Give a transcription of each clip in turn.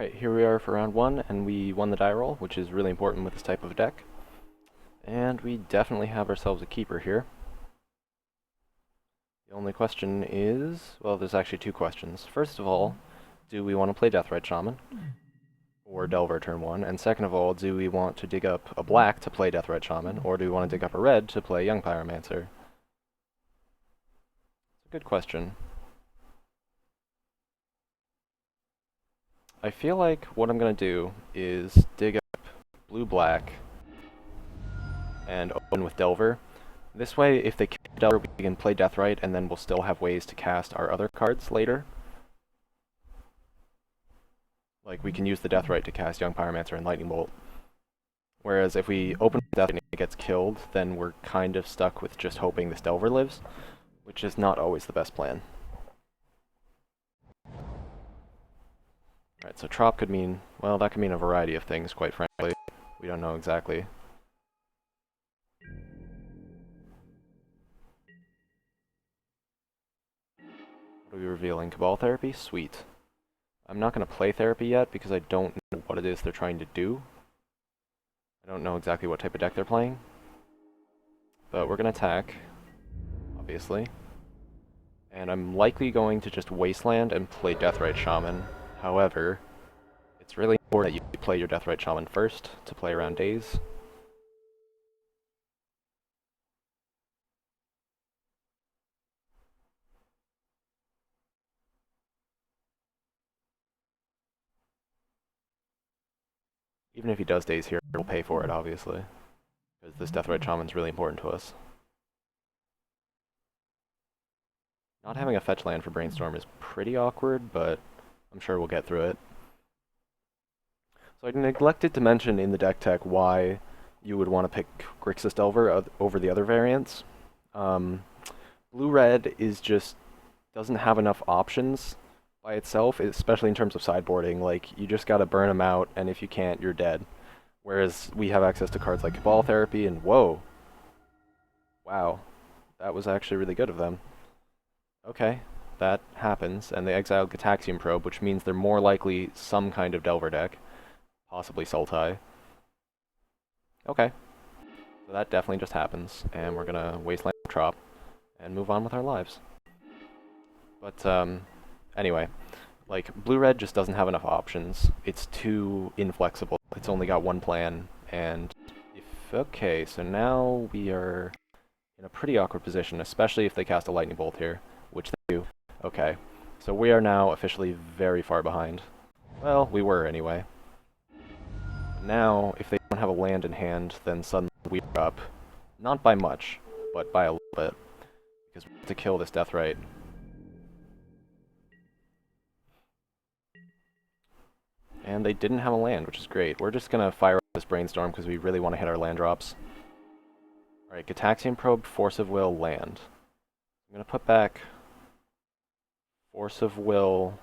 Alright, here we are for round 1, and we won the die roll, which is really important with this type of deck. And we definitely have ourselves a keeper here. The only question is, well, there's actually two questions. First of all, do we want to play Deathrite Shaman or Delver turn 1? And second of all, do we want to dig up a black to play Deathrite Shaman, or do we want to dig up a red to play Young Pyromancer? It's a good question. I feel like what I'm going to do is dig up blue-black and open with Delver. This way, if they kill Delver, we can play Deathrite, and then we'll still have ways to cast our other cards later. Like, we can use the Deathrite to cast Young Pyromancer and Lightning Bolt. Whereas if we open with Deathrite and it gets killed, then we're kind of stuck with just hoping this Delver lives, which is not always the best plan. Alright, so Trop could mean, well, that could mean a variety of things, quite frankly. We don't know exactly. What are we revealing? Cabal Therapy? Sweet. I'm not going to play Therapy yet because I don't know what it is they're trying to do. I don't know exactly what type of deck they're playing. But we're going to attack, obviously. And I'm likely going to just Wasteland and play Deathrite Shaman. However, it's really important that you play your Deathrite Shaman first to play around Daze. Even if he does Daze here, he'll pay for it, obviously. Because this Deathrite Shaman's really important to us. Not having a fetch land for Brainstorm is pretty awkward, but I'm sure we'll get through it. So I neglected to mention in the deck tech why you would want to pick Grixis Delver over the other variants. Blue-red is just doesn't have enough options by itself, especially in terms of sideboarding. Like, you just gotta burn them out, and if you can't, you're dead. Whereas we have access to cards like Cabal Therapy, and whoa. Wow. That was actually really good of them. Okay, that happens, and they exiled Gitaxian Probe, which means they're more likely some kind of Delver deck. Possibly Sultai. Okay. So that definitely just happens, and we're gonna Wasteland Trop and move on with our lives. But, anyway, like, blue-red just doesn't have enough options. It's too inflexible. It's only got one plan, and okay, so now we are in a pretty awkward position, especially if they cast a Lightning Bolt here, which they do. Okay, so we are now officially very far behind. Well, we were anyway. Now, if they don't have a land in hand, then suddenly we're up. Not by much, but by a little bit. Because we have to kill this Deathrite. And they didn't have a land, which is great. We're just gonna fire up this Brainstorm because we really want to hit our land drops. Alright, Gitaxian Probe, Force of Will, land. I'm gonna put back Force of Will,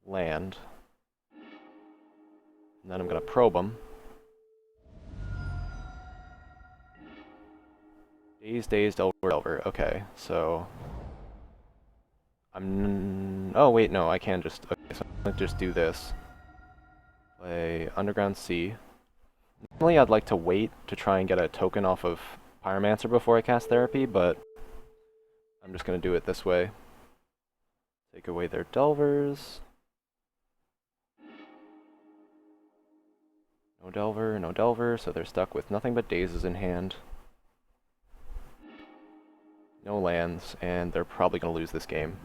land. And then I'm gonna probe them. Daze, Delver. Okay, so oh wait, no, I can just. Okay, so I'm gonna just do this. Play Underground Sea. Normally, I'd like to wait to try and get a token off of Pyromancer before I cast Therapy, but I'm just gonna do it this way. Take away their Delvers. No Delver, so they're stuck with nothing but Dazes in hand. No lands, and they're probably going to lose this game.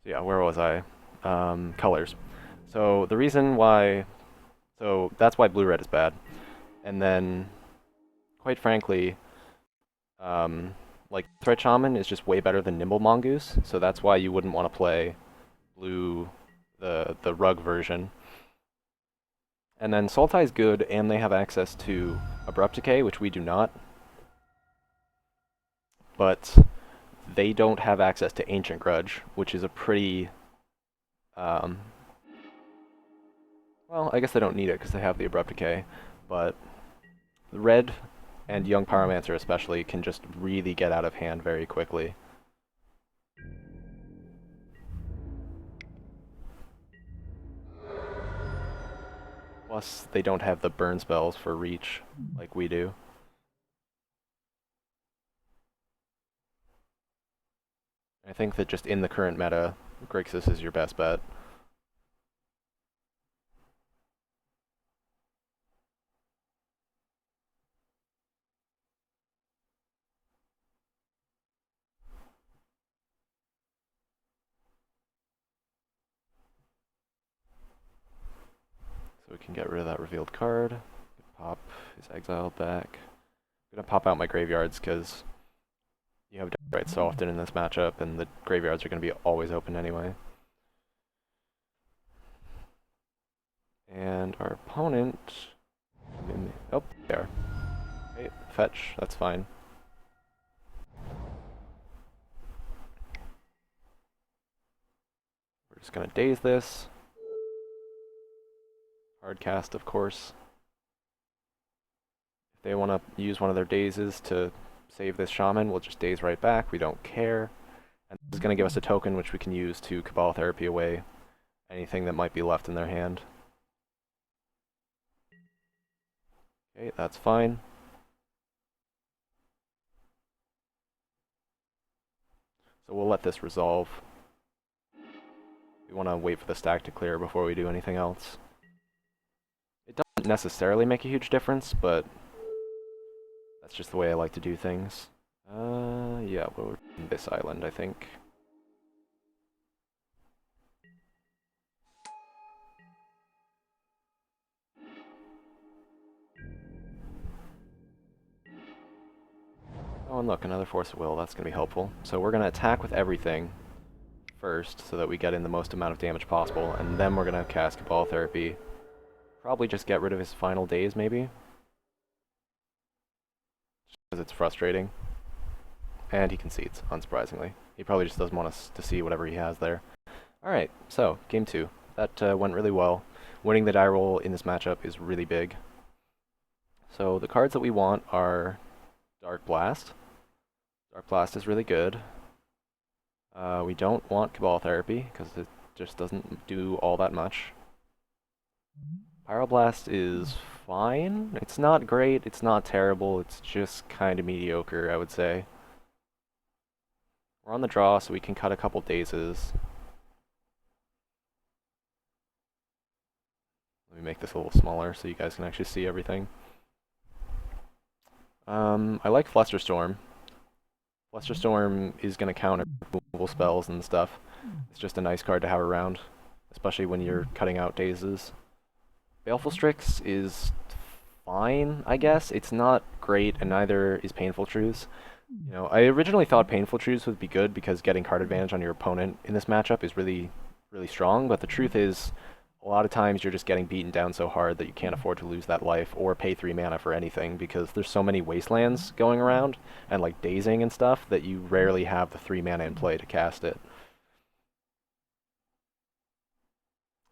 So yeah, where was I? Colors. So the reason why... So that's why blue-red is bad. And then, quite frankly, like, Threat Shaman is just way better than Nimble Mongoose, so that's why you wouldn't want to play blue, the rug version. And then Sultai is good, and they have access to Abrupt Decay, which we do not. But they don't have access to Ancient Grudge, which is a pretty... well, I guess they don't need it because they have the Abrupt Decay, but Red and Young Pyromancer especially can just really get out of hand very quickly. Plus, they don't have the burn spells for reach like we do. I think that just in the current meta, Grixis is your best bet. So we can get rid of that revealed card. Pop his exile back. I'm gonna pop out my graveyards because you have Death so often in this matchup, and the graveyards are gonna be always open anyway. And our opponent... Oh, there. Okay, fetch, that's fine. We're just gonna daze this. Hard cast, of course. If they want to use one of their dazes to save this shaman, we'll just daze right back. We don't care. And this is going to give us a token which we can use to Cabal Therapy away anything that might be left in their hand. Okay, that's fine. So we'll let this resolve. We want to wait for the stack to clear before we do anything else. It doesn't necessarily make a huge difference, but that's just the way I like to do things. Yeah, we'll this island, I think. Oh, and look, another Force of Will. That's going to be helpful. So we're going to attack with everything first, so that we get in the most amount of damage possible, and then we're going to cast Cabal Therapy. Probably just get rid of his final days, maybe? Just because it's frustrating. And he concedes, unsurprisingly. He probably just doesn't want us to see whatever he has there. Alright, so, game 2. That went really well. Winning the die roll in this matchup is really big. So the cards that we want are Dark Blast. Dark Blast is really good. We don't want Cabal Therapy, because it just doesn't do all that much. Pyroblast is fine. It's not great, it's not terrible, it's just kind of mediocre, I would say. We're on the draw, so we can cut a couple dazes. Let me make this a little smaller so you guys can actually see everything. I like Flusterstorm. Flusterstorm is going to counter removal spells and stuff. It's just a nice card to have around, especially when you're cutting out dazes. Baleful Strix is fine, I guess. It's not great, and neither is Painful Truths. You know, I originally thought Painful Truths would be good because getting card advantage on your opponent in this matchup is really, really strong, but the truth is, a lot of times you're just getting beaten down so hard that you can't afford to lose that life or pay 3 mana for anything, because there's so many wastelands going around and like dazing and stuff that you rarely have the 3 mana in play to cast it.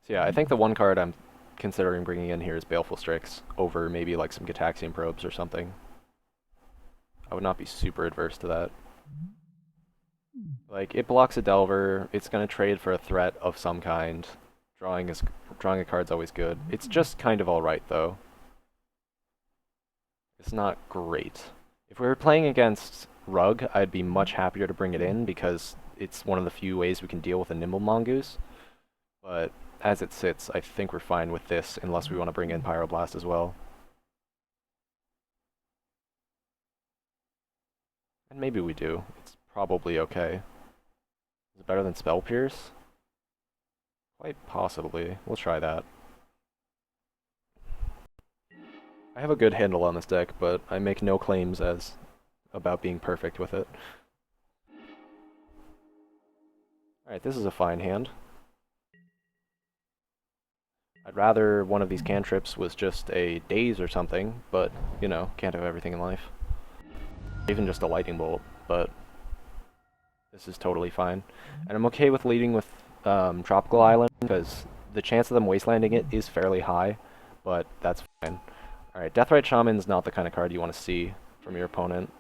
So yeah, I think the one card I'm considering bringing in here is Baleful Strix over maybe like some Gitaxian Probes or something. I would not be super adverse to that. Like, it blocks a Delver, it's going to trade for a threat of some kind. Drawing a card's always good. It's just kind of alright, though. It's not great. If we were playing against Rug, I'd be much happier to bring it in, because it's one of the few ways we can deal with a Nimble Mongoose. But as it sits, I think we're fine with this, unless we want to bring in Pyroblast as well. And maybe we do. It's probably okay. Is it better than Spell Pierce? Quite possibly. We'll try that. I have a good handle on this deck, but I make no claims as about being perfect with it. Alright, this is a fine hand. I'd rather one of these cantrips was just a daze or something, but, you know, can't have everything in life. Even just a lightning bolt, but this is totally fine. And I'm okay with leading with Tropical Island, because the chance of them wastelanding it is fairly high, but that's fine. Alright, Deathrite Shaman's not the kind of card you want to see from your opponent.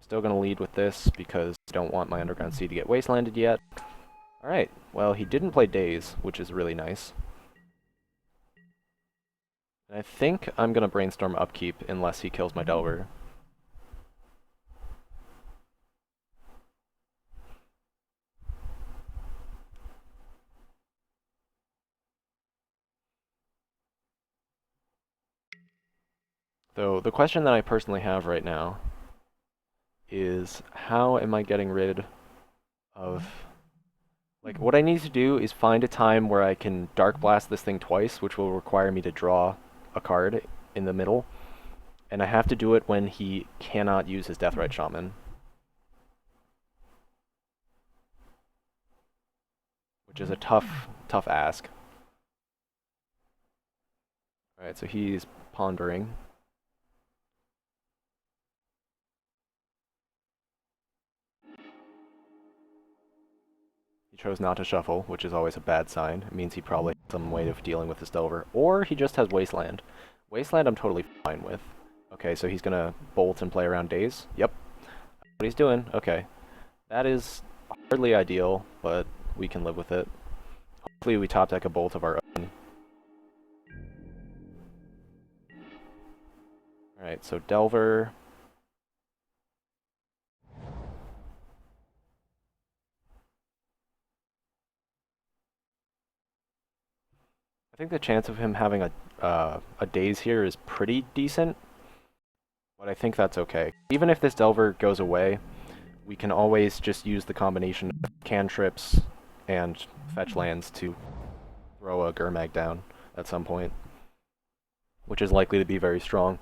Still going to lead with this, because I don't want my Underground Sea to get wastelanded yet. Alright, well, he didn't play Daze, which is really nice. And I think I'm gonna brainstorm upkeep unless he kills my Delver. Though the question that I personally have right now is how am I getting rid of... Like, what I need to do is find a time where I can Dark Blast this thing twice, which will require me to draw a card in the middle. And I have to do it when he cannot use his Deathrite Shaman. Which is a tough ask. Alright, so he's pondering. He chose not to shuffle, which is always a bad sign. It means he probably has some way of dealing with his Delver. Or he just has Wasteland. Wasteland I'm totally fine with. Okay, so he's gonna bolt and play around Daze. Yep. That's what he's doing. Okay. That is hardly ideal, but we can live with it. Hopefully we top deck a bolt of our own. Alright, so Delver. I think the chance of him having a Daze here is pretty decent, but I think that's okay. Even if this Delver goes away, we can always just use the combination of cantrips and fetch lands to throw a Gurmag down at some point, which is likely to be very strong.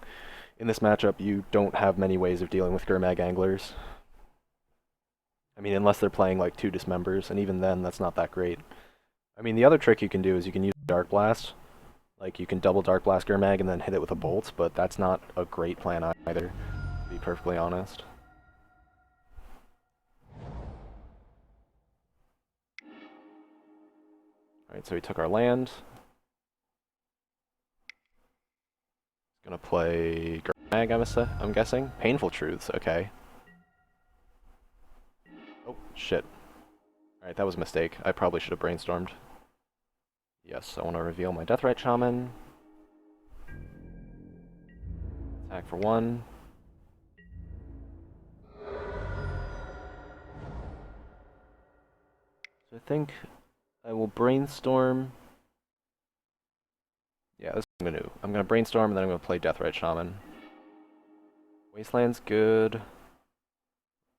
In this matchup, you don't have many ways of dealing with Gurmag anglers. I mean, unless they're playing like 2 Dismembers, and even then, that's not that great. I mean, the other trick you can do is you can use Dark Blast. Like, you can double Dark Blast Gurmag and then hit it with a Bolt, but that's not a great plan either, to be perfectly honest. Alright, so he took our land. He's gonna play Gurmag, I'm guessing. Painful Truths, okay. Oh, shit. Alright, that was a mistake. I probably should have brainstormed. Yes, I want to reveal my Deathrite Shaman. Attack for 1. So I think I will brainstorm. Yeah, this is what I'm gonna do. I'm gonna brainstorm and then I'm gonna play Deathrite Shaman. Wasteland's good.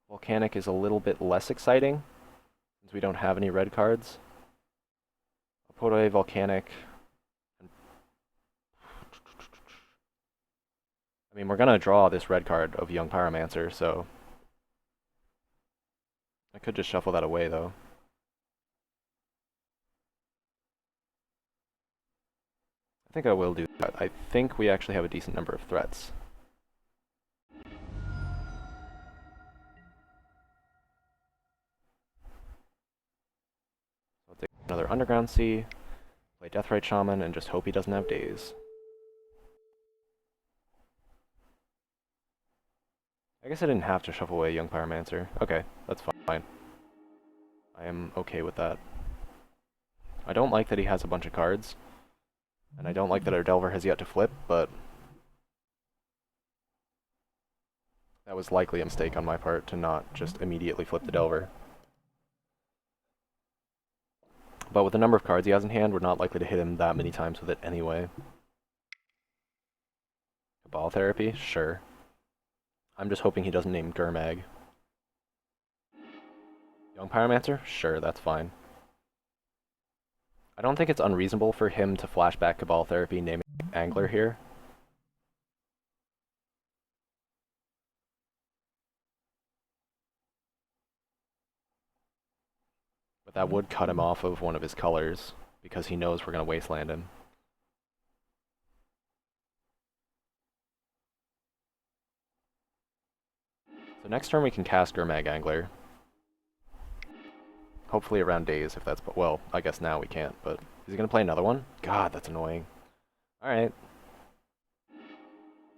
Volcanic is a little bit less exciting, since we don't have any red cards. I'll put away Volcanic. I mean, we're gonna draw this red card of Young Pyromancer, so... I could just shuffle that away, though. I think I will do that. I think we actually have a decent number of threats. I'll take another Underground Sea, play Deathrite Shaman, and just hope he doesn't have Daze. I guess I didn't have to shuffle away Young Pyromancer. Okay, that's fine. I am okay with that. I don't like that he has a bunch of cards, and I don't like that our Delver has yet to flip, but that was likely a mistake on my part to not just immediately flip the Delver. But with the number of cards he has in hand, we're not likely to hit him that many times with it anyway. Cabal Therapy? Sure. I'm just hoping he doesn't name Gurmag. Young Pyromancer? Sure, that's fine. I don't think it's unreasonable for him to flashback Cabal Therapy naming Angler here. But that would cut him off of one of his colors, because he knows we're going to Wasteland him. So next turn we can cast Gurmag Angler. Hopefully around Daze, if that's... Well, I guess now we can't, but... Is he going to play another one? God, that's annoying. Alright.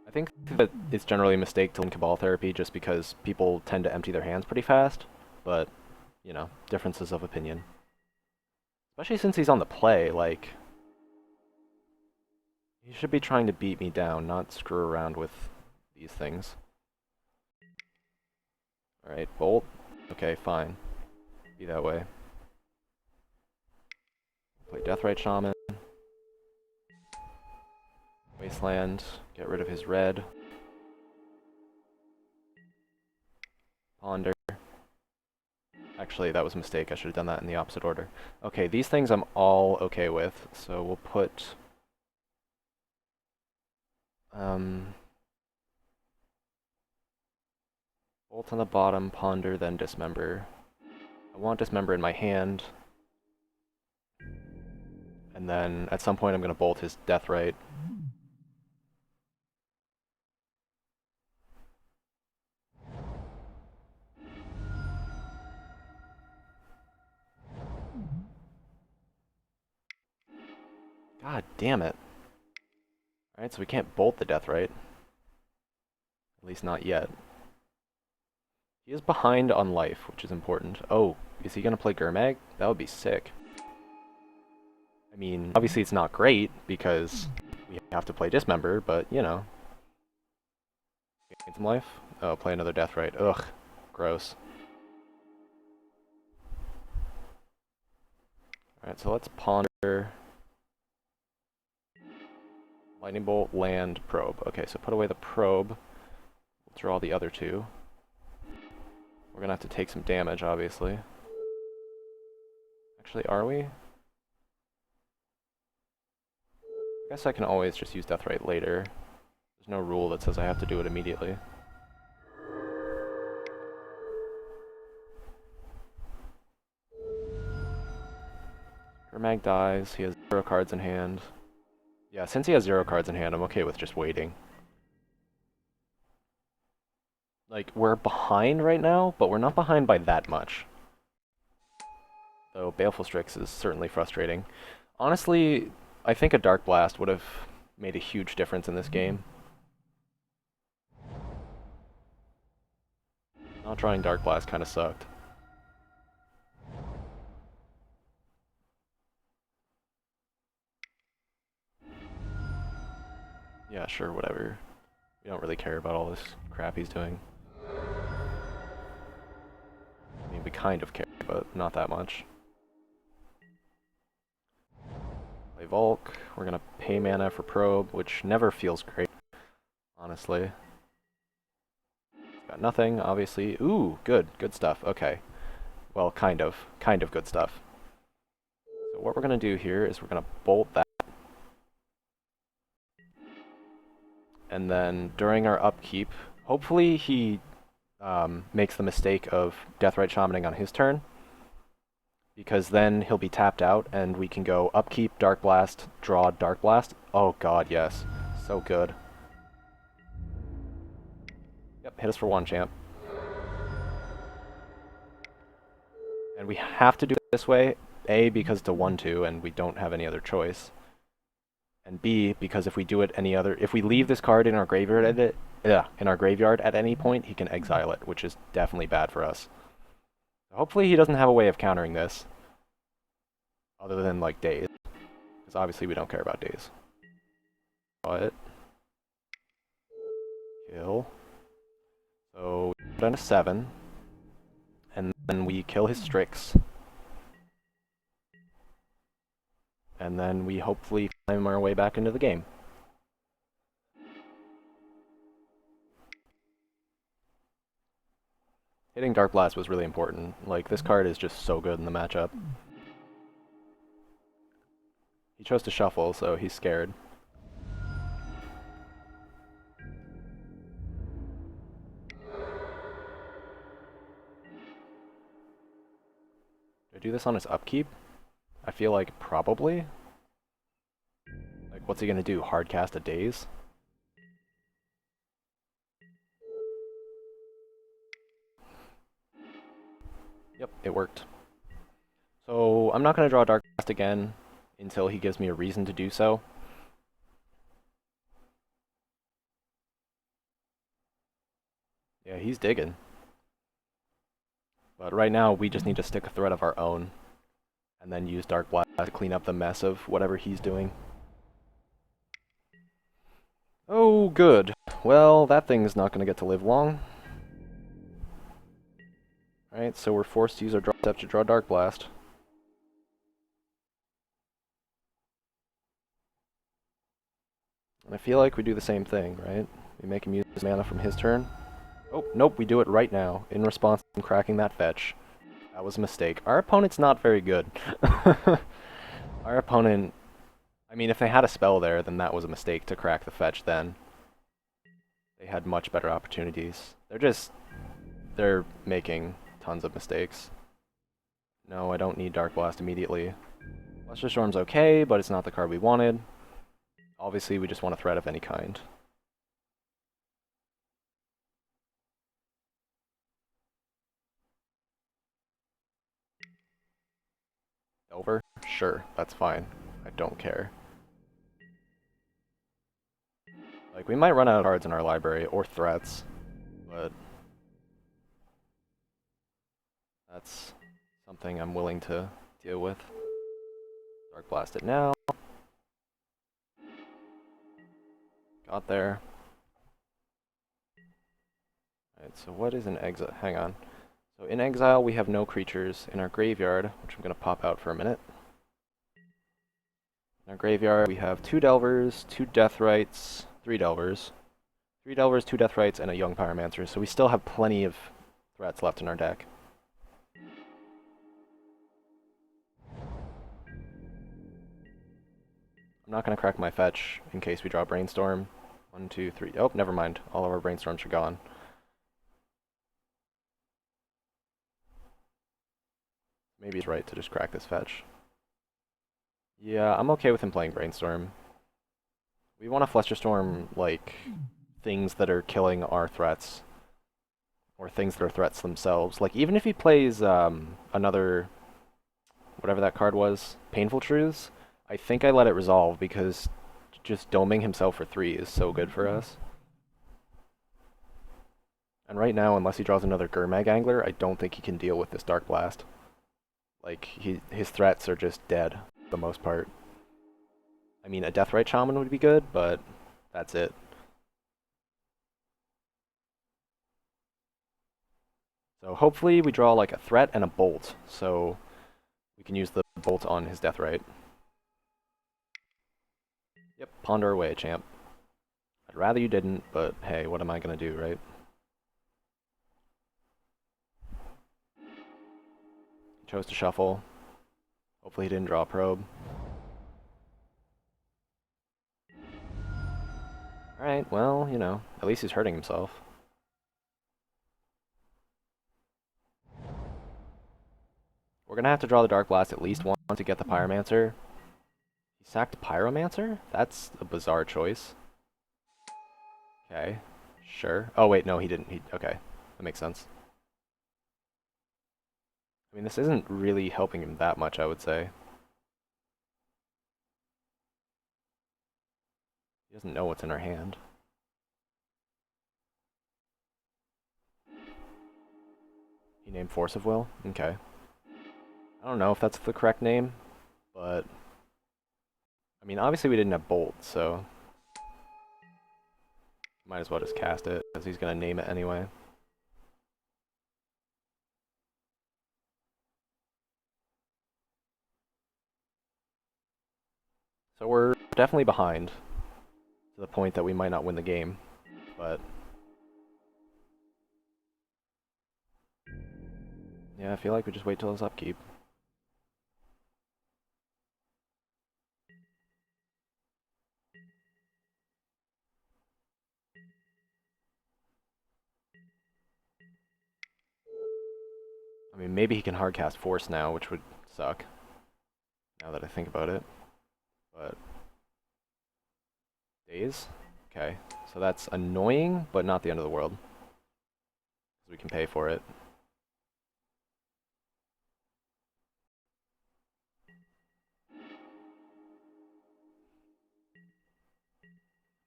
I think that it's generally a mistake to link Cabal Therapy just because people tend to empty their hands pretty fast, but, you know, differences of opinion. Especially since he's on the play, like... He should be trying to beat me down, not screw around with these things. Alright, bolt. Okay, fine. Be that way. Play Deathrite Shaman. Wasteland. Get rid of his red. Ponder. Actually, that was a mistake. I should have done that in the opposite order. Okay, these things I'm all okay with, so we'll put... Bolt on the bottom, Ponder, then Dismember. I want Dismember in my hand. And then, at some point, I'm going to bolt his Deathrite. God damn it. Alright, so we can't bolt the Deathrite. At least not yet. He is behind on life, which is important. Oh, is he going to play Gurmag? That would be sick. I mean, obviously it's not great, because we have to play Dismember, but, you know. Gain some life? Oh, play another Deathrite. Ugh. Gross. Alright, so let's ponder. Lightning Bolt, land, probe. Okay, so put away the probe. We'll draw the other two. We're gonna have to take some damage, obviously. Actually, are we? I guess I can always just use Deathrite later. There's no rule that says I have to do it immediately. Gurmag dies, he has 0 cards in hand. Yeah, since he has 0 cards in hand, I'm okay with just waiting. Like, we're behind right now, but we're not behind by that much. Though Baleful Strix is certainly frustrating. Honestly, I think a Dark Blast would have made a huge difference in this game. Not drawing Dark Blast kind of sucked. Yeah, sure, whatever. We don't really care about all this crap he's doing. I mean, we kind of care, but not that much. Play Volk. We're gonna pay mana for Probe, which never feels great, honestly. Got nothing, obviously. Ooh, good stuff. Okay. Well, kind of good stuff. So what we're gonna do here is we're gonna bolt that. And then during our upkeep, hopefully he makes the mistake of Deathrite Shamaning on his turn, because then he'll be tapped out and we can go upkeep, Dark Blast, draw, Dark Blast. Oh god, yes. So good. Yep, hit us for 1, champ. And we have to do it this way, A, because it's a 1/2 and we don't have any other choice. And B, because if we do it if we leave this card in our graveyard at any point, he can exile it, which is definitely bad for us. Hopefully he doesn't have a way of countering this, other than, like, days. Because obviously we don't care about days. Draw it. Kill. So, we put in a 7. And then we kill his Strix. And then we hopefully climb our way back into the game. Hitting Dark Blast was really important. Like, this card is just so good in the matchup. He chose to shuffle, so he's scared. Do I do this on his upkeep? I feel like probably. Like, what's he gonna do? Hardcast a Daze? Yep, it worked. So, I'm not gonna draw Dark Blast again until he gives me a reason to do so. Yeah, he's digging. But right now, we just need to stick a threat of our own, and then use Dark Blast to clean up the mess of whatever he's doing. Oh, good. Well, that thing's not going to get to live long. Alright, so we're forced to use our draw step to draw Dark Blast. And I feel like we do the same thing, right? We make him use his mana from his turn. Oh, nope, we do it right now, in response to him cracking that fetch. That was a mistake. Our opponent's not very good. Our opponent... I mean, if they had a spell there, then that was a mistake to crack the fetch then. They had much better opportunities. They're making tons of mistakes. No, I don't need Dark Blast immediately. Fluster Storm's okay, but it's not the card we wanted. Obviously, we just want a threat of any kind. Delver? Sure, that's fine. I don't care. Like, we might run out of cards in our library, or threats, but that's something I'm willing to deal with. Dark Blast it now. Got there. Alright, so what is an exile? Hang on. So in exile, we have no creatures in our graveyard, which I'm going to pop out for a minute. In our graveyard, we have 2 Delvers, 2 Deathrights, 3 Delvers. 3 Delvers, 2 Deathrights, and a Young Pyromancer, so we still have plenty of threats left in our deck. I'm not going to crack my fetch in case we draw Brainstorm. 1, 2, 3. Oh, never mind. All of our Brainstorms are gone. Maybe it's right to just crack this fetch. Yeah, I'm okay with him playing Brainstorm. We want to Flusterstorm, like, things that are killing our threats. Or things that are threats themselves. Like, even if he plays another... whatever that card was, Painful Truths, I think I let it resolve because just doming himself for 3 is so good for us. And right now, unless he draws another Gurmag Angler, I don't think he can deal with this Dark Blast. Like, his threats are just dead, for the most part. I mean, a Deathrite Shaman would be good, but that's it. So hopefully we draw like a threat and a bolt, so we can use the bolt on his Deathrite. Yep, ponder away, champ. I'd rather you didn't, but hey, what am I gonna do, right? He chose to shuffle. Hopefully he didn't draw a probe. Alright, well, you know, at least he's hurting himself. We're gonna have to draw the Dark Blast at least once to get the Pyromancer. He sacked Pyromancer? That's a bizarre choice. Okay, sure. Oh wait, no, he didn't. Okay, that makes sense. I mean, this isn't really helping him that much, I would say. He doesn't know what's in our hand. He named Force of Will? Okay. I don't know if that's the correct name, but... I mean, obviously we didn't have Bolt, so... might as well just cast it, because he's going to name it anyway. So we're definitely behind, to the point that we might not win the game, but... yeah, I feel like we just wait till his upkeep. I mean, maybe he can hardcast Force now, which would suck, now that I think about it. But... days? Okay, so that's annoying, but not the end of the world. We can pay for it.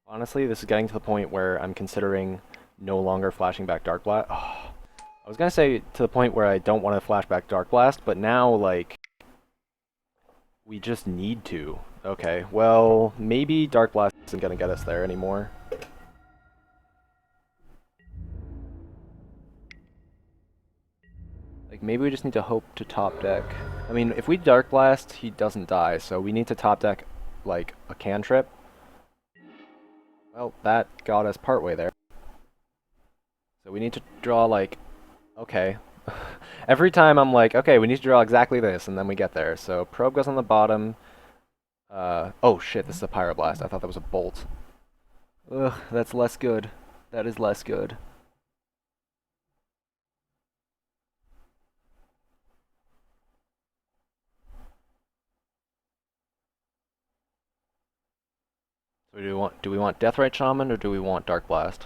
Honestly, this is getting to the point where I'm considering no longer flashing back Dark Blast. Oh, I was gonna say to the point where I don't want to flash back Dark Blast, but now, like, we just need to. Okay, well, maybe Dark Blast isn't gonna get us there anymore. maybe we just need to hope to top deck. I mean, if we Dark Blast, he doesn't die, so we need to top deck, like, a cantrip. Well, that got us partway there. So we need to draw, like, okay. Every time I'm like, okay, we need to draw exactly this, and then we get there. So probe goes on the bottom. Oh shit, this is a Pyroblast. I thought that was a bolt. Ugh, that's less good. That is less good. So do we want Deathrite Shaman or do we want Dark Blast?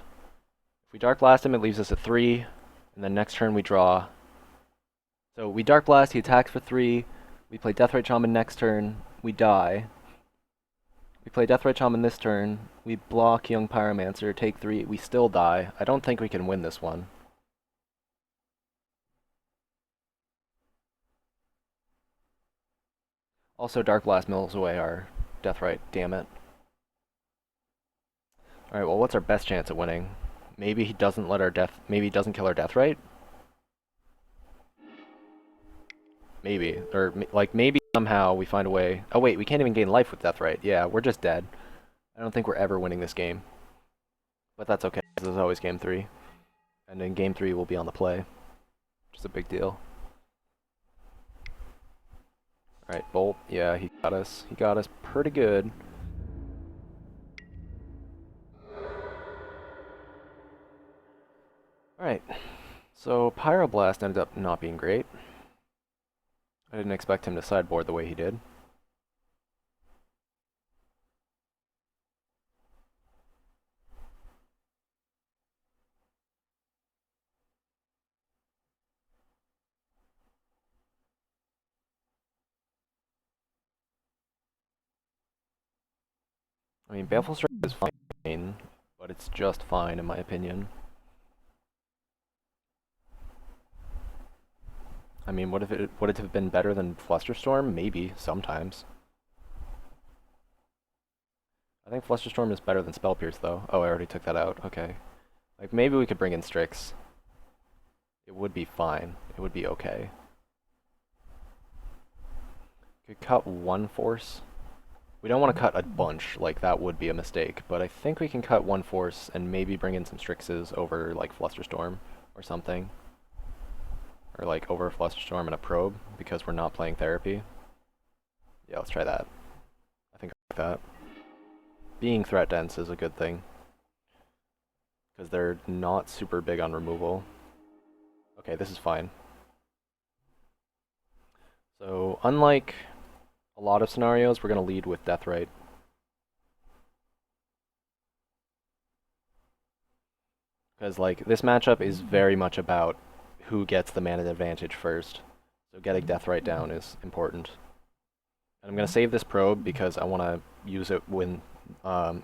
If we Dark Blast him, it leaves us at 3, and then next turn we draw. So we Dark Blast, he attacks for 3. We play Deathrite Shaman next turn, we die. We play Deathrite Shaman this turn, we block Young Pyromancer, take 3, we still die. I don't think we can win this one. Also, Dark Blast mills away our Deathrite, damn it. Alright, well, what's our best chance at winning? Maybe he doesn't let our maybe he doesn't kill our Deathrite? Maybe. Or, like, maybe somehow we find a way. Oh, wait, we can't even gain life with Deathrite. Yeah, we're just dead. I don't think we're ever winning this game. But that's okay, this is always game 3. And in game 3, we'll be on the play. Which is a big deal. Alright, Bolt. Yeah, he got us. He got us pretty good. Alright. So, Pyroblast ended up not being great. I didn't expect him to sideboard the way he did. I mean, Baleful Strike is fine, but it's just fine in my opinion. I mean, would it have been better than Flusterstorm? Maybe, sometimes. I think Flusterstorm is better than Spell Pierce, though. Oh, I already took that out. Okay. Like, maybe we could bring in Strix. It would be fine. It would be okay. Could cut one force. We don't want to cut a bunch, like, that would be a mistake. But I think we can cut one force and maybe bring in some Strixes over, like, Flusterstorm or something. Or, like, over Flusterstorm and a probe, because we're not playing Therapy. Yeah, let's try that. I think I like that. Being threat dense is a good thing. Because they're not super big on removal. Okay, this is fine. So, unlike a lot of scenarios, we're going to lead with Deathrite. Because, like, this matchup is very much about who gets the mana advantage first. So getting Deathrite down is important. And I'm going to save this probe because I want to use it when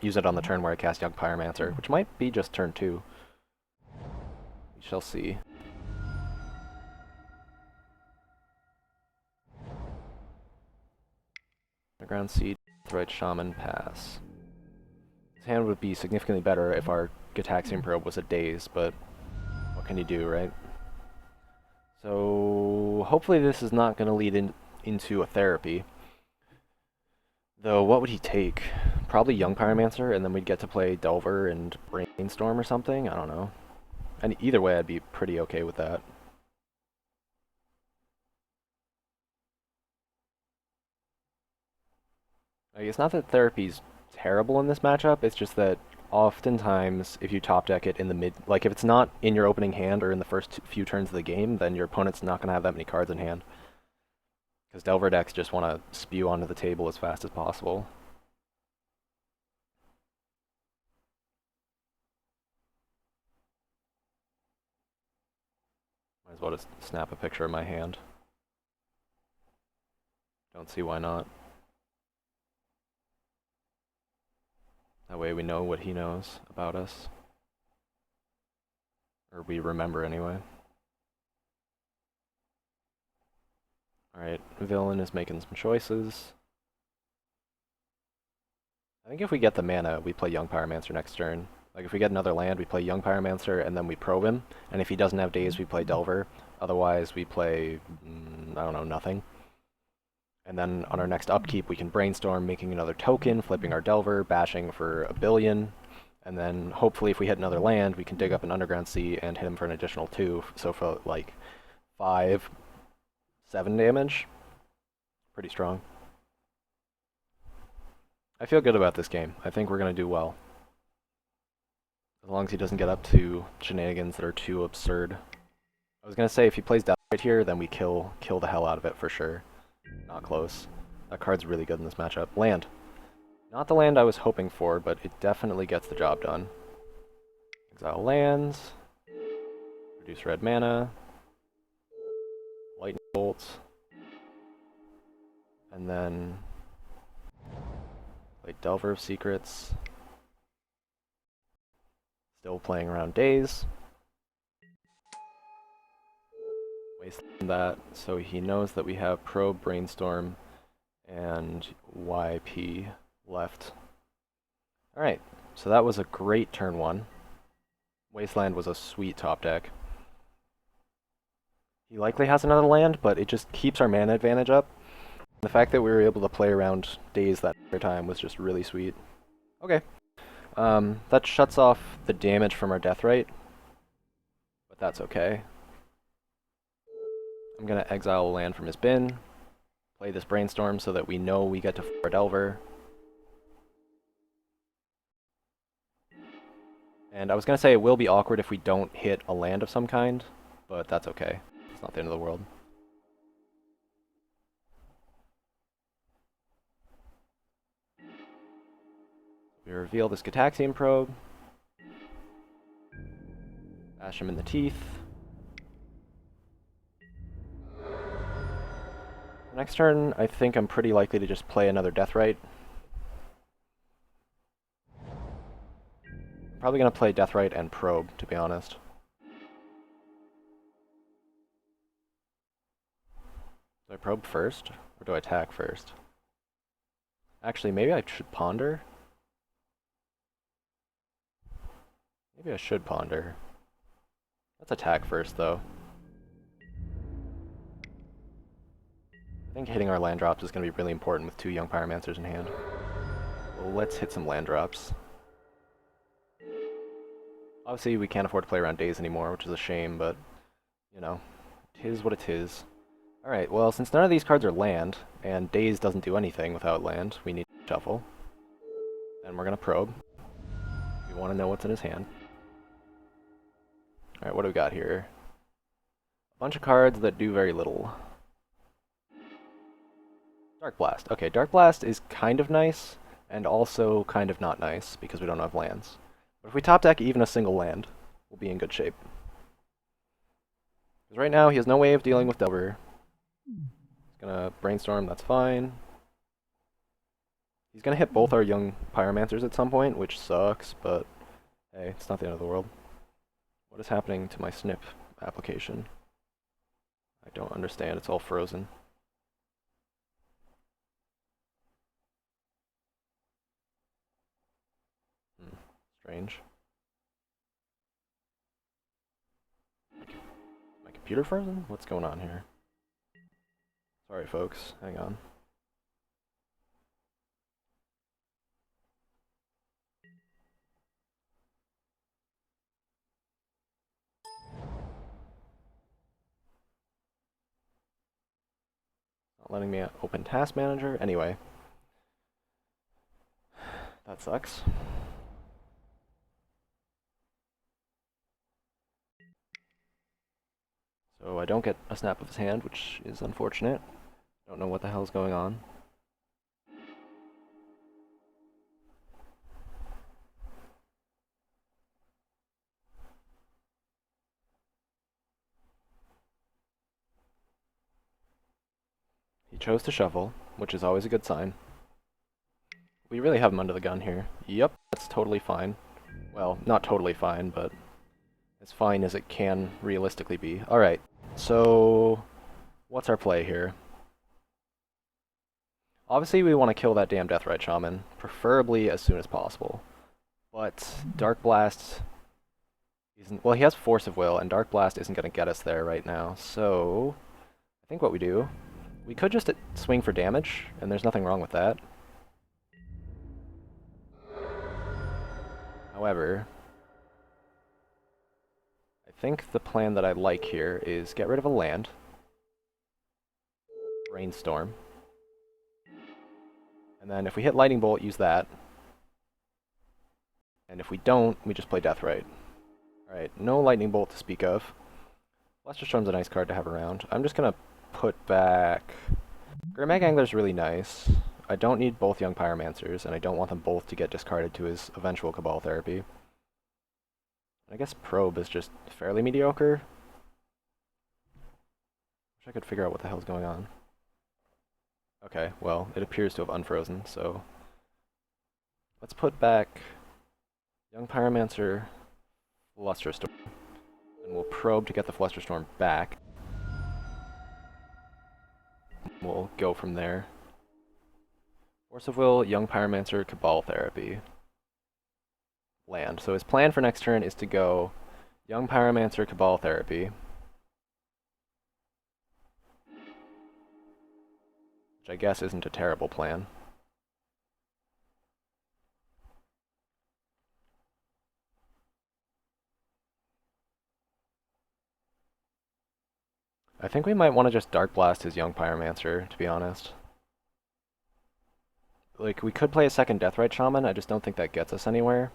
use it on the turn where I cast Young Pyromancer, which might be just turn 2. We shall see. Underground Seed, Deathrite Shaman, pass. This hand would be significantly better if our Gitaxian probe was a daze, but what can you do, right? So hopefully this is not going to lead into a Therapy. Though, what would he take? Probably Young Pyromancer, and then we'd get to play Delver and Brainstorm or something? I don't know. And either way, I'd be pretty okay with that. Like, it's not that Therapy's terrible in this matchup, it's just that oftentimes, if you top deck it in the mid... Like, if it's not in your opening hand or in the first few turns of the game, then your opponent's not going to have that many cards in hand. Because Delver decks just want to spew onto the table as fast as possible. Might as well just snap a picture of my hand. Don't see why not. That way we know what he knows about us. Or we remember anyway. Alright, Villain is making some choices. I think if we get the mana, we play Young Pyromancer next turn. Like, if we get another land, we play Young Pyromancer, and then we probe him. And if he doesn't have Daze, we play Delver. Otherwise, we play, I don't know, nothing. And then on our next upkeep, we can brainstorm making another token, flipping our Delver, bashing for 1 billion. And then hopefully if we hit another land, we can dig up an Underground Sea and hit him for an additional 2. So for like 5, 7 damage. Pretty strong. I feel good about this game. I think we're going to do well. As long as he doesn't get up to shenanigans that are too absurd. I was going to say, if he plays Death right here, then we kill the hell out of it for sure. Not close. That card's really good in this matchup. Land. Not the land I was hoping for, but it definitely gets the job done. Exile lands. Reduce red mana. Lightning bolts. And then play Delver of Secrets. Still playing around Days. Waste that, so he knows that we have Probe, Brainstorm, and YP left. Alright, so that was a great turn 1. Wasteland was a sweet top deck. He likely has another land, but it just keeps our mana advantage up. The fact that we were able to play around Days that entire time was just really sweet. Okay. That shuts off the damage from our Deathrite, but that's okay. I'm going to exile a land from his bin, play this Brainstorm so that we know we get to our Delver. And I was going to say it will be awkward if we don't hit a land of some kind, but that's okay. It's not the end of the world. We reveal this Gataxian Probe. Bash him in the teeth. Next turn, I think I'm pretty likely to just play another Deathrite. I'm probably going to play Deathrite and Probe, to be honest. Do I Probe first, or do I attack first? Actually, maybe I should Ponder? Maybe I should Ponder. Let's attack first, though. I think hitting our land drops is going to be really important with 2 Young Pyromancers in hand. Well, let's hit some land drops. Obviously, we can't afford to play around Days anymore, which is a shame, but, you know, it is what it is. Alright, well, since none of these cards are land, and Days doesn't do anything without land, we need to shuffle. And we're going to Probe. We want to know what's in his hand. Alright, what do we got here? A bunch of cards that do very little. Dark Blast. Okay, Dark Blast is kind of nice, and also kind of not nice, because we don't have lands. But if we top deck even a single land, we'll be in good shape. Because right now, he has no way of dealing with Delver. He's gonna Brainstorm, that's fine. He's gonna hit both our Young Pyromancers at some point, which sucks, but hey, it's not the end of the world. What is happening to my snip application? I don't understand, it's all frozen. Strange. My computer frozen? What's going on here? Sorry folks, hang on. Not letting me open Task Manager. Anyway. That sucks. So I don't get a snap of his hand, which is unfortunate. Don't know what the hell's going on. He chose to shuffle, which is always a good sign. We really have him under the gun here. Yep, that's totally fine. Well, not totally fine, but as fine as it can realistically be. Alright, so what's our play here? Obviously we want to kill that damn Deathrite Shaman, preferably as soon as possible. But Dark Blast Well, he has Force of Will, and Dark Blast isn't going to get us there right now. So, I think what we do, we could just swing for damage, and there's nothing wrong with that. However, I think the plan that I like here is get rid of a land, Brainstorm, and then if we hit Lightning Bolt, use that. And if we don't, we just play Deathrite. Alright, no Lightning Bolt to speak of. Flusterstorm's a nice card to have around. I'm just gonna put back... Gurmag Angler's really nice. I don't need both Young Pyromancers, and I don't want them both to get discarded to his eventual Cabal Therapy. I guess Probe is just fairly mediocre. Wish I could figure out what the hell's going on. Okay, well, it appears to have unfrozen, so... Let's put back Young Pyromancer, Flusterstorm, and we'll Probe to get the Flusterstorm back. We'll go from there. Force of Will, Young Pyromancer, Cabal Therapy. Land. So his plan for next turn is to go Young Pyromancer, Cabal Therapy. Which I guess isn't a terrible plan. I think we might want to just Dark Blast his Young Pyromancer, to be honest. Like, we could play a second Deathrite Shaman, I just don't think that gets us anywhere.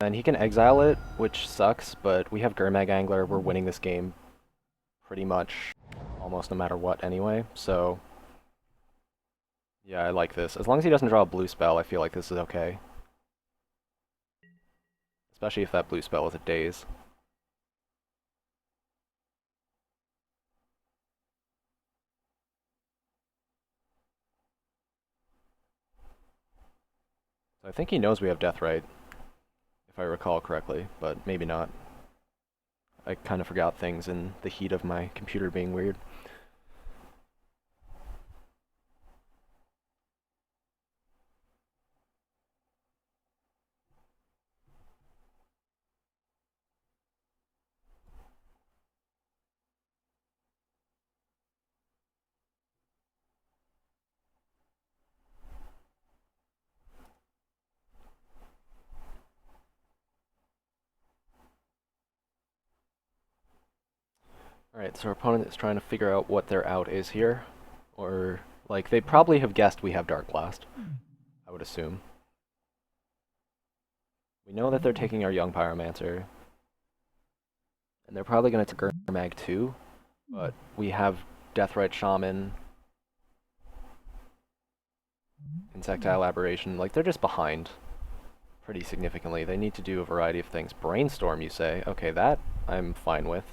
And he can exile it, which sucks, but we have Gurmag Angler, we're winning this game pretty much almost no matter what anyway, so... Yeah, I like this. As long as he doesn't draw a blue spell, I feel like this is okay. Especially if that blue spell is a Daze. So I think he knows we have Deathrite, if I recall correctly, but maybe not. I kind of forgot things in the heat of my computer being weird. Alright, so our opponent is trying to figure out what their out is here. Or, like, they probably have guessed we have Dark Blast, I would assume. We know that they're taking our Young Pyromancer. And they're probably going to take Gurmag too, but we have Deathrite Shaman, Insectile Aberration, like, they're just behind pretty significantly. They need to do a variety of things. Brainstorm, you say? Okay, that I'm fine with.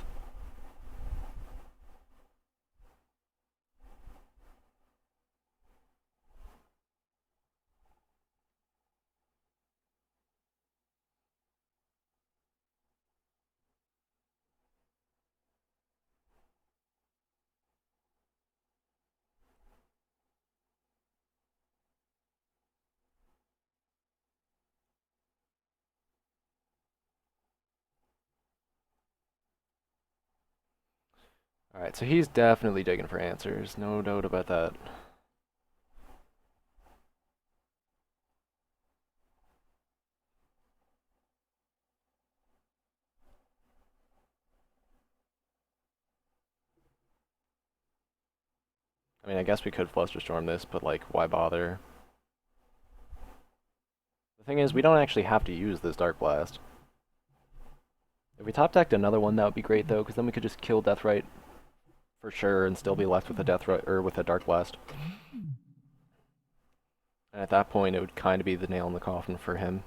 Alright, so he's definitely digging for answers, no doubt about that. I mean, I guess we could Flusterstorm this, but like, why bother? The thing is, we don't actually have to use this Dark Blast. If we top decked another one, that would be great though, because then we could just kill Deathrite for sure and still be left with a Deathrite, or with a Dark Blast. And at that point, it would kind of be the nail in the coffin for him.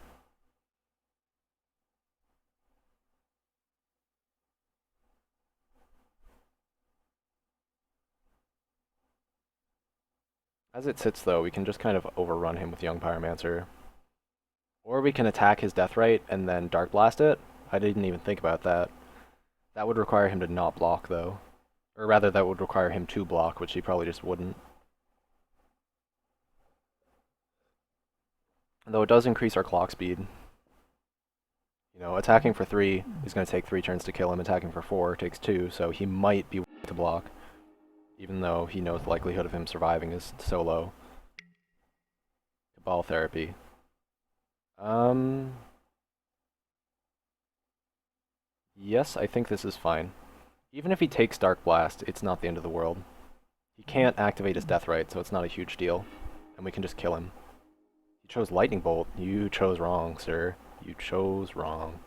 As it sits though, we can just kind of overrun him with Young Pyromancer. Or we can attack his Deathrite and then Dark Blast it. I didn't even think about that. That would require him to not block though. Or rather, that would require him to block, which he probably just wouldn't. Though it does increase our clock speed. You You know, attacking for 3 is going to take 3 turns to kill him. Attacking for 4 takes 2, so he might be willing to block, even though he knows the likelihood of him surviving is so low. Cabal Therapy. Yes, I think this is fine. Even if he takes Dark Blast, it's not the end of the world. He can't activate his Death Right, so it's not a huge deal. And we can just kill him. He chose Lightning Bolt. You chose wrong, sir. You chose wrong.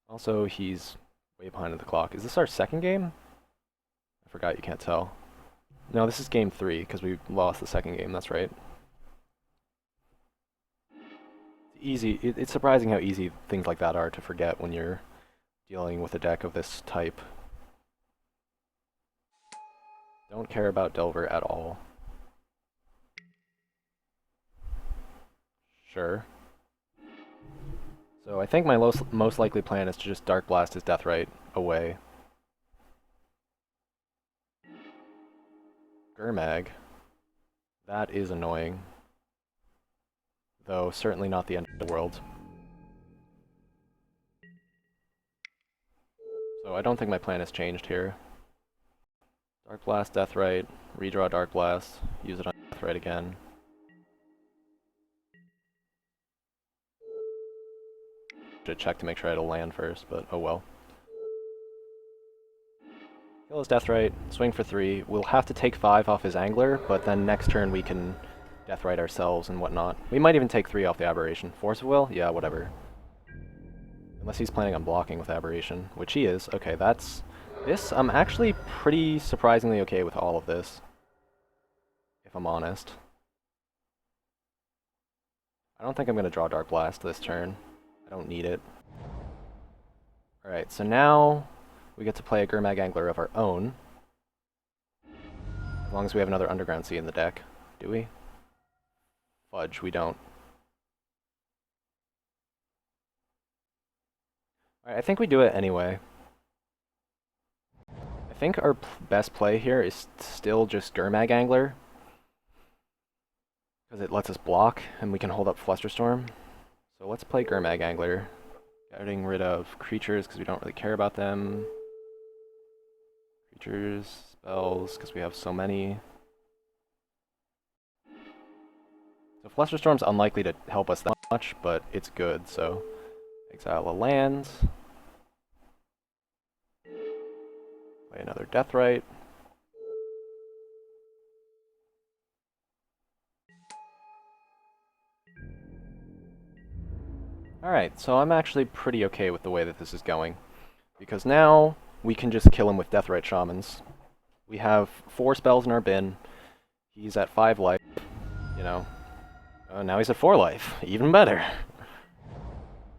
Also, he's way behind on the clock. Is this our second game? I forgot, you can't tell. No, this is game 3, because we lost the second game, that's right. Easy. It's surprising how easy things like that are to forget when you're dealing with a deck of this type. Don't care about Delver at all. Sure. So I think my most likely plan is to just Dark Blast his Deathrite away. Gurmag. That is annoying. Though certainly not the end of the world. So I don't think my plan has changed here. Dark Blast, Deathrite, redraw Dark Blast, use it on Deathrite again. Should check to make sure I had a land first, but oh well. Kill his Deathrite, swing for 3. We'll have to take 5 off his Angler, but then next turn we can Deathrite ourselves and whatnot. We might even take 3 off the Aberration. Force of Will? Yeah, whatever. Unless he's planning on blocking with Aberration, which he is. Okay, that's... This, I'm actually pretty surprisingly okay with all of this, if I'm honest. I don't think I'm going to draw Dark Blast this turn. I don't need it. Alright, so now we get to play a Gurmag Angler of our own. As long as we have another Underground Sea in the deck. Do we? Fudge, we don't. Alright, I think we do it anyway. I think our best play here is still just Gurmag Angler, because it lets us block and we can hold up Flusterstorm. So let's play Gurmag Angler, getting rid of creatures because we don't really care about them. Creatures, spells, because we have so many. So Flusterstorm's unlikely to help us that much, but it's good, so exile a land. Play another Deathrite. Alright, so I'm actually pretty okay with the way that this is going, because now we can just kill him with Deathrite Shamans. We have 4 spells in our bin. He's at 5 life, you know. Now he's at 4 life. Even better.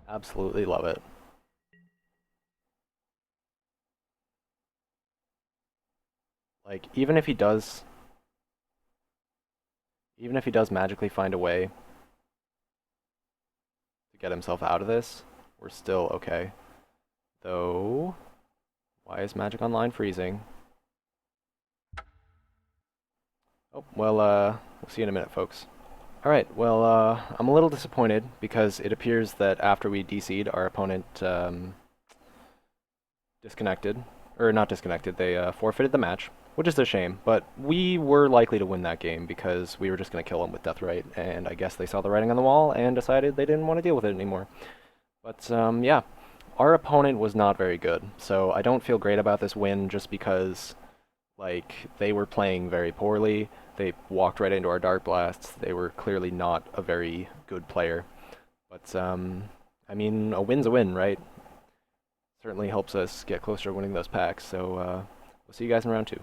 Absolutely love it. Like, even if he does magically find a way to get himself out of this, we're still okay. Though, why is Magic Online freezing? Oh, well, we'll see you in a minute, folks. Alright, well, I'm a little disappointed because it appears that after we DC'd, our opponent disconnected. Or not disconnected, they forfeited the match, which is a shame, but we were likely to win that game because we were just going to kill him with Deathrite, and I guess they saw the writing on the wall and decided they didn't want to deal with it anymore. But, yeah, our opponent was not very good, so I don't feel great about this win just because, like, they were playing very poorly. They walked right into our Dark Blasts. They were clearly not a very good player. But, I mean, a win's a win, right? Certainly helps us get closer to winning those packs, so we'll see you guys in round 2.